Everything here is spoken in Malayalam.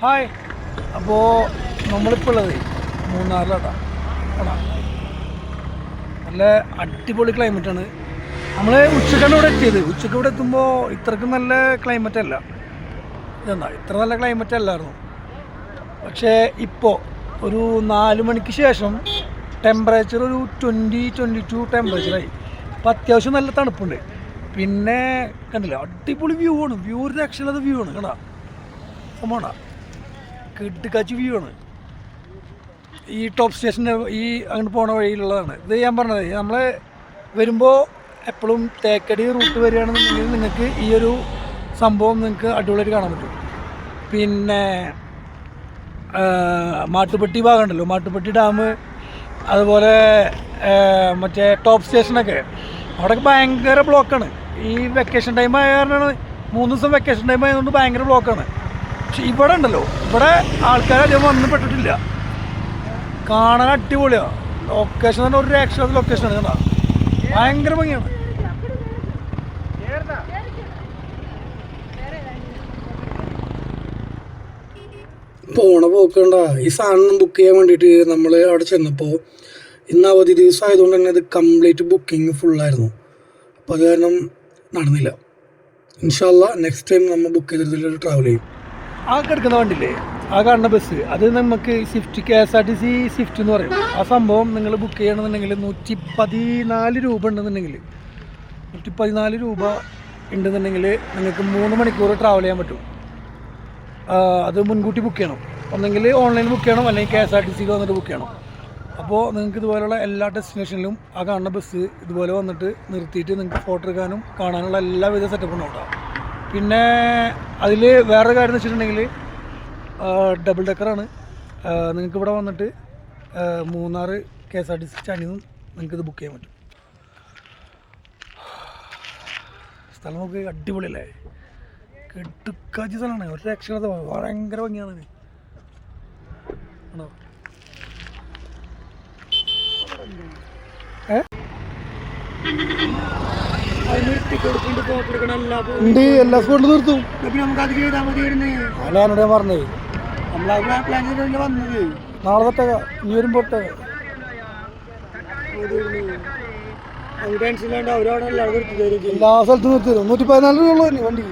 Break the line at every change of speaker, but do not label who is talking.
ഹായ്. അപ്പോൾ നമ്മളിപ്പോൾ ഉള്ളത് മൂന്നാറിലാട്ടാ. നല്ല അടിപൊളി ക്ലൈമറ്റാണ്. നമ്മൾ ഉച്ചക്കാണ് ഇവിടെ എത്തിയത്. ഉച്ചക്ക് ഇവിടെ എത്തുമ്പോൾ ഇത്രയ്ക്കും നല്ല ക്ലൈമറ്റ് അല്ല. ഇതെന്താ ഇത്ര നല്ല ക്ലൈമറ്റ് അല്ലായിരുന്നു. പക്ഷേ ഇപ്പോൾ ഒരു 4 മണിക്ക് ശേഷം ടെമ്പറേച്ചർ ഒരു 22 ടെമ്പറേച്ചറായി. അപ്പോൾ അത്യാവശ്യം നല്ല തണുപ്പുണ്ട്. പിന്നെ കണ്ടില്ല, അടിപൊളി വ്യൂ ആണ്. വ്യൂ ഒരു രക്ഷയില്ലാത്ത വ്യൂ ആണ്. കണ്ടാ സംഭവം കിട്ടിക്കാച്ച് വ്യൂ ആണ്. ഈ ടോപ്പ് സ്റ്റേഷൻ്റെ ഈ അങ്ങോട്ട് പോണ വഴിയിലുള്ളതാണ് ഇത്. ഞാൻ പറഞ്ഞത് നമ്മൾ വരുമ്പോൾ എപ്പോഴും തേക്കടി റൂട്ട് വരികയാണെന്നുണ്ടെങ്കിൽ നിങ്ങൾക്ക് ഈ ഒരു സംഭവം നിങ്ങൾക്ക് അടിപൊളിയായിട്ട് കാണാൻ പറ്റും. പിന്നെ മാട്ടുപ്പെട്ടി ഭാഗം ഉണ്ടല്ലോ, മാട്ടുപ്പെട്ടി ഡാം, അതുപോലെ മറ്റേ ടോപ്പ് സ്റ്റേഷനൊക്കെ അവിടെയൊക്കെ ഭയങ്കര ബ്ലോക്കാണ്. ഈ വെക്കേഷൻ ടൈം ആയ കാരണമാണ്. 3 ദിവസം വെക്കേഷൻ ടൈം ആയതുകൊണ്ട് ഭയങ്കര ബ്ലോക്കാണ്. പക്ഷെ ഇവിടെ ഉണ്ടല്ലോ, ഇവിടെ ആൾക്കാരധികം വന്ന് പെട്ടിട്ടില്ല. കാണാൻ അടിപൊളിയാണ്. ലൊക്കേഷൻ തന്നെ ഒരു രക്ഷ ലൊക്കേഷനാണ്. കേട്ടോ ഭയങ്കര ഭംഗിയാണ്. പോണ പോക്കണ്ട. ഈ സാധനം ബുക്ക് ചെയ്യാൻ വേണ്ടിയിട്ട് നമ്മൾ അവിടെ ചെന്നപ്പോൾ ഇന്ന് അവധി ദിവസം ആയതുകൊണ്ട് തന്നെ അത് കംപ്ലീറ്റ് ബുക്കിംഗ് ഫുള്ളായിരുന്നു. അപ്പോൾ അത് കാരണം നടന്നില്ല. ഇൻഷാ അല്ലാഹ് നെക്സ്റ്റ് ടൈം നമ്മൾ ബുക്ക് ചെയ്തിട്ട് ട്രാവൽ ചെയ്യും. ആ കിടക്കുന്ന വണ്ടിയില്ലേ, ആ കാണുന്ന ബസ്, അത് നമുക്ക് സ്വിഫ്റ്റ് KSRTC സ്വിഫ്റ്റ് എന്ന് പറയും. ആ സംഭവം നിങ്ങൾ ബുക്ക് ചെയ്യണമെന്നുണ്ടെങ്കിൽ 114 രൂപ ഉണ്ടെന്നുണ്ടെങ്കിൽ 114 രൂപ ഉണ്ടെന്നുണ്ടെങ്കിൽ നിങ്ങൾക്ക് 3 മണിക്കൂർ ട്രാവൽ ചെയ്യാൻ പറ്റും. അത് മുൻകൂട്ടി ബുക്ക് ചെയ്യണം. ഒന്നെങ്കിൽ ഓൺലൈൻ ബുക്ക് ചെയ്യണം, അല്ലെങ്കിൽ KSRTCയിൽ വന്നിട്ട് ബുക്ക് ചെയ്യണം. അപ്പോൾ നിങ്ങൾക്ക് ഇതുപോലെയുള്ള എല്ലാ ഡെസ്റ്റിനേഷനിലും ആ കാണുന്ന ബസ് ഇതുപോലെ വന്നിട്ട് നിർത്തിയിട്ട് നിങ്ങൾക്ക് ഫോട്ടോ എടുക്കാനും കാണാനുള്ള എല്ലാവിധ സെറ്റപ്പും ഉണ്ടാവും. പിന്നെ അതിൽ വേറൊരു കാര്യം എന്ന് വെച്ചിട്ടുണ്ടെങ്കിൽ ഡബിൾ ഡെക്കറാണ്. നിങ്ങൾക്ക് ഇവിടെ വന്നിട്ട് മൂന്നാർ KSRTC സ്റ്റാൻഡിൽ നിന്നും നിങ്ങൾക്കിത് ബുക്ക് ചെയ്യാൻ പറ്റും. സ്ഥലം നോക്കി അടിപൊളിയല്ലേ, കെട്ടുക്കാച്ചി സ്ഥലമാണ്. ഒരു രക്ഷണത ഭയങ്കര ഭംഗിയാണ്. ആണോ ഉണ്ട്, എല്ലാ സ്പോട്ടിലും നിർത്തും. അല്ല എന്നോട് ഞാൻ പറഞ്ഞത് നാളെ തൊട്ടേ ഈ വരുമ്പോട്ടെ എല്ലാ സ്ഥലത്തും നിർത്തി തരും. 114 രൂപ ഉള്ളൂ വണ്ടി.